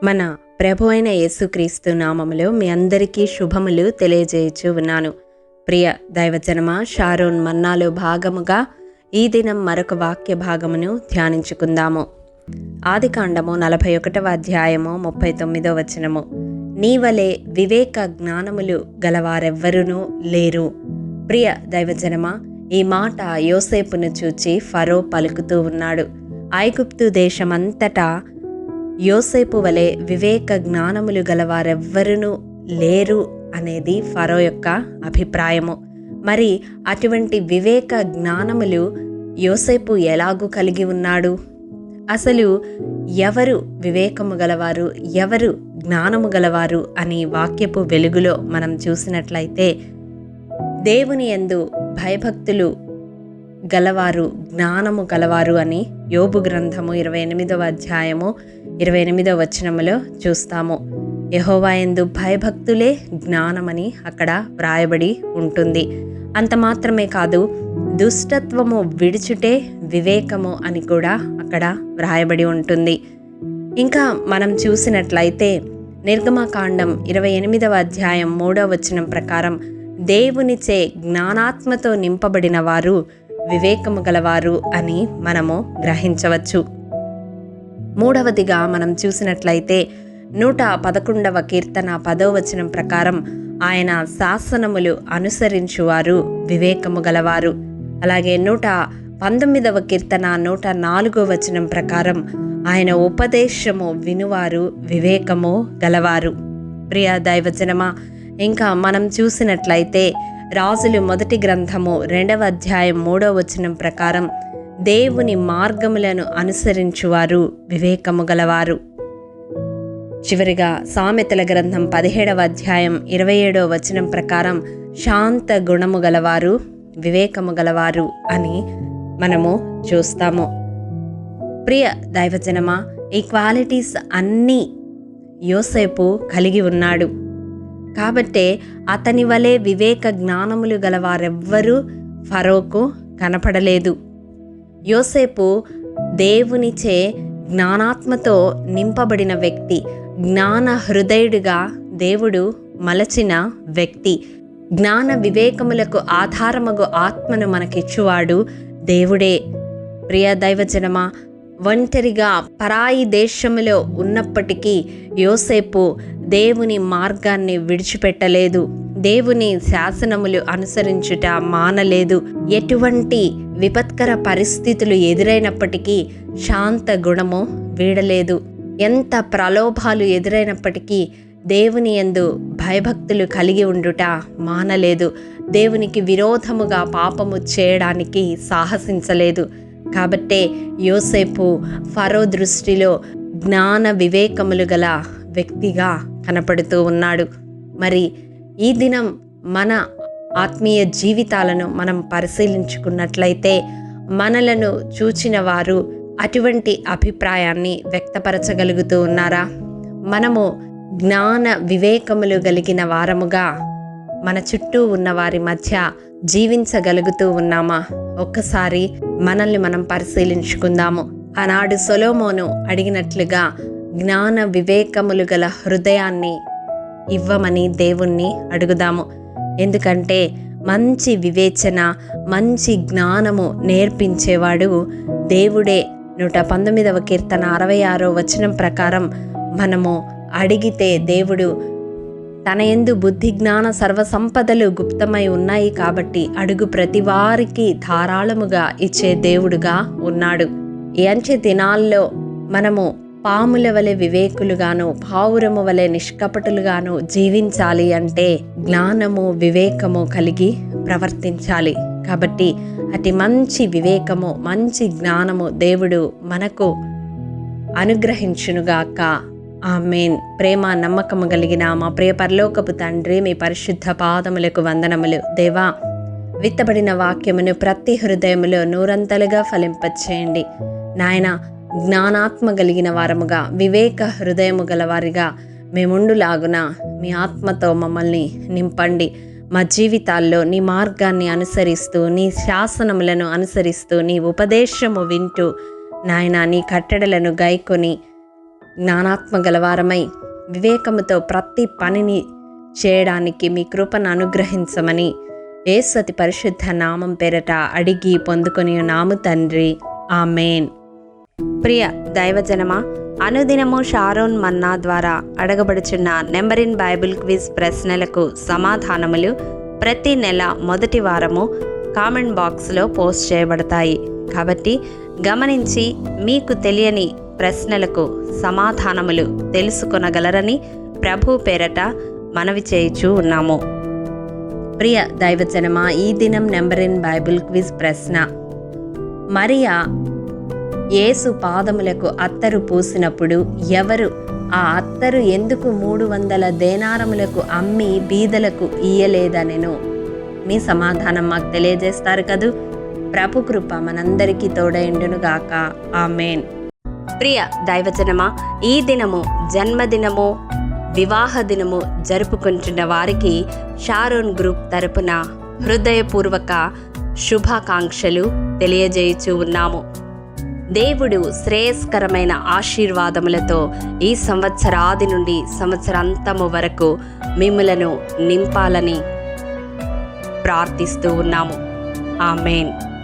మన ప్రభు అయిన యేసుక్రీస్తు నామములో మీ అందరికీ శుభములు తెలియజేయచ్చు ఉన్నాను. ప్రియ దైవజనమ, షారోన్ మన్నాలో భాగముగా ఈ దినం మరొక వాక్య భాగమును ధ్యానించుకుందాము. ఆదికాండము 41వ అధ్యాయము 39వ వచనము. నీవలే వివేక జ్ఞానములు గలవారెవ్వరునూ లేరు. ప్రియ దైవజనమ, ఈ మాట యోసేపును చూచి ఫరో పలుకుతూ ఉన్నాడు. ఐగుప్తు దేశమంతటా యోసేపు వలె వివేక జ్ఞానములు గలవారెవ్వరునూ లేరు అనేది ఫరో యొక్క అభిప్రాయము. మరి అటువంటి వివేక జ్ఞానములు యోసేపు ఎలాగూ కలిగి ఉన్నాడు? అసలు ఎవరు వివేకము గలవారు, ఎవరు జ్ఞానము గలవారు అని వాక్యపు వెలుగులో మనం చూసినట్లయితే, దేవుని యందు భయభక్తులు గలవారు జ్ఞానము గలవారు అని యోబు గ్రంథము 28వ అధ్యాయము 28వ వచనములో చూస్తాము. యెహోవా యందు భయభక్తులే జ్ఞానమని అక్కడ వ్రాయబడి ఉంటుంది. అంత మాత్రమే కాదు, దుష్టత్వము విడిచుటే వివేకము అని కూడా అక్కడ వ్రాయబడి ఉంటుంది. ఇంకా మనం చూసినట్లయితే నిర్గమకాండం 28వ అధ్యాయం 3వ వచనం ప్రకారం దేవునిచే జ్ఞానాత్మతో నింపబడిన వారు వివేకము గలవారు అని మనము గ్రహించవచ్చు. మూడవదిగా మనం చూసినట్లయితే 111వ కీర్తన 10వ వచనం ప్రకారం ఆయన శాసనములు అనుసరించువారు వివేకము గలవారు. అలాగే 119వ కీర్తన 104వ వచనం ప్రకారం ఆయన ఉపదేశము వినువారు వివేకము గలవారు. ప్రియ దైవజనమా, ఇంకా మనం చూసినట్లయితే రాజులు మొదటి గ్రంథము 2వ అధ్యాయం 3వ వచనం ప్రకారం దేవుని మార్గములను అనుసరించువారు వివేకము గలవారు. చివరిగా సామెతల గ్రంథం 17వ అధ్యాయం 27వ వచనం ప్రకారం శాంత గుణము గలవారు వివేకము గలవారు అని మనము చూస్తాము. ప్రియ దైవజనమా, ఈ క్వాలిటీస్ అన్నీ యోసేపు కలిగి ఉన్నాడు. కాబట్టే అతని వలె వివేక జ్ఞానములు గలవారెవ్వరూ ఫరోకు కనపడలేదు. యోసేపు దేవునిచే జ్ఞానాత్మతో నింపబడిన వ్యక్తి, జ్ఞాన హృదయుడిగా దేవుడు మలచిన వ్యక్తి. జ్ఞాన వివేకములకు ఆధారమగు ఆత్మను మనకిచ్చువాడు దేవుడే. ప్రియ దైవజనమా, ఒంటరిగా పరాయి దేశములో ఉన్నప్పటికీ యోసేపు దేవుని మార్గాన్ని విడిచిపెట్టలేదు. దేవుని శాసనములు అనుసరించుట మానలేదు. ఎటువంటి విపత్కర పరిస్థితులు ఎదురైనప్పటికీ శాంత గుణము వీడలేదు. ఎంత ప్రలోభాలు ఎదురైనప్పటికీ దేవుని యందు భయభక్తులు కలిగి ఉండుట మానలేదు. దేవునికి విరోధముగా పాపము చేయడానికి సాహసించలేదు. కాబట్టే యోసేపు ఫరో దృష్టిలో జ్ఞాన వివేకములు గల వ్యక్తిగా కనపడుతూ ఉన్నాడు. మరి ఈ దినం మన ఆత్మీయ జీవితాలను మనం పరిశీలించుకున్నట్లయితే మనలను చూచిన వారు అటువంటి అభిప్రాయాన్ని వ్యక్తపరచగలుగుతూ ఉన్నారా? మనము జ్ఞాన వివేకములు కలిగిన వారముగా మన చుట్టూ ఉన్న వారి మధ్య జీవించగలుగుతూ ఉన్నామా? ఒక్కసారి మనల్ని మనం పరిశీలించుకుందాము. ఆనాడు సొలొమోను అడిగినట్లుగా జ్ఞాన వివేకములు గల హృదయాన్ని ఇవ్వమని దేవుణ్ణి అడుగుదాము. ఎందుకంటే మంచి వివేచన, మంచి జ్ఞానము నేర్పించేవాడు దేవుడే. 119వ కీర్తన 66వ వచనం ప్రకారం మనము అడిగితే దేవుడు తన యందు బుద్ధి జ్ఞాన సర్వసంపదలు గుప్తమై ఉన్నాయి కాబట్టి అడుగు ప్రతి వారికి ధారాళముగా ఇచ్చే దేవుడుగా ఉన్నాడు. ఈ అంచె దినాల్లో మనము పాముల వలె వివేకులుగాను, పావురము వలె నిష్కపటులుగాను జీవించాలి అంటే జ్ఞానము వివేకము కలిగి ప్రవర్తించాలి. కాబట్టి అతి మంచి వివేకము, మంచి జ్ఞానము దేవుడు మనకు అనుగ్రహించునుగాక. ఆమేన్. ప్రేమ నమ్మకము కలిగిన మా ప్రియ పరలోకపు తండ్రి, మీ పరిశుద్ధ పాదములకు వందనములు. దేవా, విత్తబడిన వాక్యమును ప్రతి హృదయములో నూరంతలుగా ఫలింపచేయండి. నాయన, జ్ఞానాత్మ కలిగిన వారముగా, వివేక హృదయము గలవారిగా మేముండులాగున మీ ఆత్మతో మమ్మల్ని నింపండి. మా జీవితాల్లో నీ మార్గాన్ని అనుసరిస్తూ, నీ శాసనములను అనుసరిస్తూ, నీ ఉపదేశము వింటూ నాయన నీ కట్టడలను గైకొని జ్ఞానాత్మ గలవారమై వివేకముతో ప్రతి పనిని చేయడానికి మీ కృపను అనుగ్రహించమని యేసు అతి పరిశుద్ధ నామం పేరట అడిగి పొందుకొని ఉన్నాము తండ్రి, ఆమేన్. ప్రియ దైవజనమా, అనుదినము షారోన్ మన్నా ద్వారా అడగబడుచున్న నెంబర్ ఇన్ బైబిల్ క్విజ్ ప్రశ్నలకు సమాధానములు ప్రతి నెల మొదటి వారము కామెంట్ బాక్స్లో పోస్ట్ చేయబడతాయి. కాబట్టి గమనించి మీకు తెలియని ప్రశ్నలకు సమాధానములు తెలుసుకొనగలరని ప్రభు పేరట మనవి చేయుచూ ఉన్నాము. ప్రియ దైవజనమా, ఈ దినం నెంబర్ ఇన్ బైబిల్ క్విజ్ ప్రశ్న: మరియా యేసు పాదములకు అత్తరు పూసినప్పుడు ఎవరు ఆ అత్తరు ఎందుకు 300 దేనారములకు అమ్మి బీదలకు ఇయ్యలేదనెను? మీ సమాధానం మాకు తెలియజేస్తారు కదూ. ప్రభు కృప మనందరికీ తోడైండునుగాక, ఆమేన్. ప్రియ దైవజనమా, ఈ దినము జన్మదినము, వివాహ దినము జరుపుకుంటున్న వారికి షారోన్ గ్రూప్ తరపున హృదయపూర్వక శుభాకాంక్షలు తెలియజేయుచూ ఉన్నాము. దేవుడు శ్రేయస్కరమైన ఆశీర్వాదములతో ఈ సంవత్సరాది నుండి సంవత్సరాంతము వరకు మిమ్ములను నింపాలని ప్రార్థిస్తూ ఉన్నాము. ఆమేన్.